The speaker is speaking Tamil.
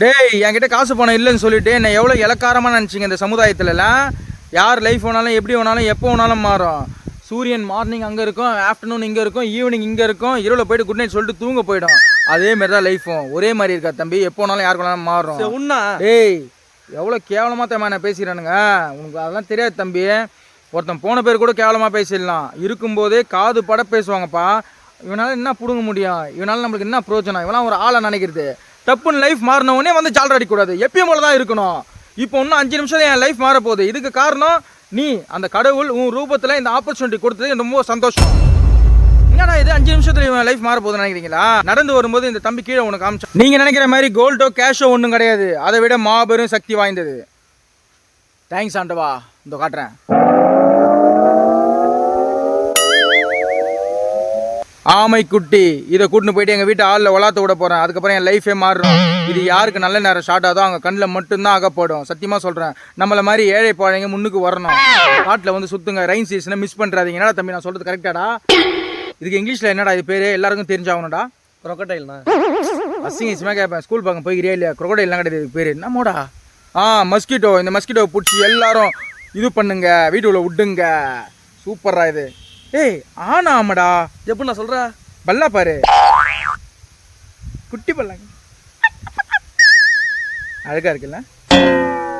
டேய் என்கிட்ட காசு பணம் இல்லைன்னு சொல்லிட்டு என்ன எவ்வளோ இலக்காரமாக நினச்சிங்க இந்த சமுதாயத்துலலாம். யார் லைஃப் வேணாலும் எப்படி வேணாலும் எப்போ வேணாலும் மாறும். சூரியன் மார்னிங் அங்கே இருக்கும், ஆஃப்டர்நூன் இங்கே இருக்கும், ஈவினிங் இங்கே இருக்கும், இரவில் போயிட்டு குட் நைட் சொல்லிட்டு தூங்க போயிடும். அதே மாதிரி தான் லைஃப்பும் ஒரே மாதிரி இருக்கா தம்பி. எப்போ வேணாலும் யாருக்கு வேணாலும் மாறும். உண்ணா டேய் எவ்வளோ கேவலமாக தம்மா நான் பேசுகிறானுங்க. உனக்கு அதெல்லாம் தெரியாது தம்பி. ஒருத்தன் போன பேர் கூட கேவலமாக பேசிடலாம். இருக்கும்போதே காது பட பேசுவாங்கப்பா. இவனால் என்ன பிடுங்க முடியும்? இவனால் நம்மளுக்கு என்ன பிரயோஜனம்? இவெல்லாம் ஒரு ஆளை நினைக்கிறது தப்புன்னு. லைஃப் மாறினவொடனே வந்து ஜாலர் அடிக்கூடாது. எப்பயும் போல தான் இருக்கணும். இப்போ இன்னும் 5 நிமிஷம் என் லைஃப் மாறப்போகுது. இதுக்கு காரணம் நீ. அந்த கடவுள் உன் ரூபத்தில் இந்த ஆப்பர்ச்சுனிட்டி கொடுத்தது ரொம்ப சந்தோஷம். என்னடா இது 5 நிமிஷத்துல இவன் லைஃப் மாறப்போகுதுன்னு நினைக்கிறீங்களா? நடந்து வரும்போது இந்த தம்பி கீழே உனக்கு காமிச்சா. நீங்கள் நினைக்கிற மாதிரி கோல்டோ கேஷோ ஒன்றும் கிடையாது. அதை விட மாபெரும் சக்தி வாய்ந்தது. தேங்க்ஸ் ஆண்டவா. இந்த காட்டுறேன். ஆமை குட்டி இதை கூட்டின்னு போயிட்டு எங்கள் வீட்டு ஆளில் வளாத்த விட போகிறேன். அதுக்கப்புறம் என் லைஃபே மாறும். இது யாருக்கு நல்ல நேரம் ஷார்ட் ஆகுதோ அவங்க கண்ணில் மட்டும்தான் அகப்படும். சத்தியமாக சொல்கிறேன். நம்மளை மாதிரி ஏழை பாழைங்க முன்னுக்கு வரணும். காட்டில் வந்து சுற்றுங்க. ரெயின் சீசனை மிஸ் பண்ணுறாதீங்க. என்னடா தம்பி நான் சொல்கிறது கரெக்டாடா? இதுக்கு இங்கிலீஷில் என்னடா இது பேர்? எல்லாருக்கும் தெரிஞ்சாகணும்டா. crocodileண்ணா. அசிங்கமாக கேட்பேன். ஸ்கூல் பக்கம் போய்கிறியா இல்லையா? crocodile கிடையாது இதுக்கு பேர். என்னமோடா? மஸ்கிட்டோ. இந்த மஸ்கிட்டோ பிடிச்சி எல்லாரும் இது பண்ணுங்க, வீட்டுக்குள்ளே விட்டுங்க. சூப்பரா இது. ஏய் ஆனா ஆமாடா. எப்படி நான் சொல்கிறேன்? பல்லா பாரு, குட்டி பல்லாங்க. அழகா இருக்குல்ல?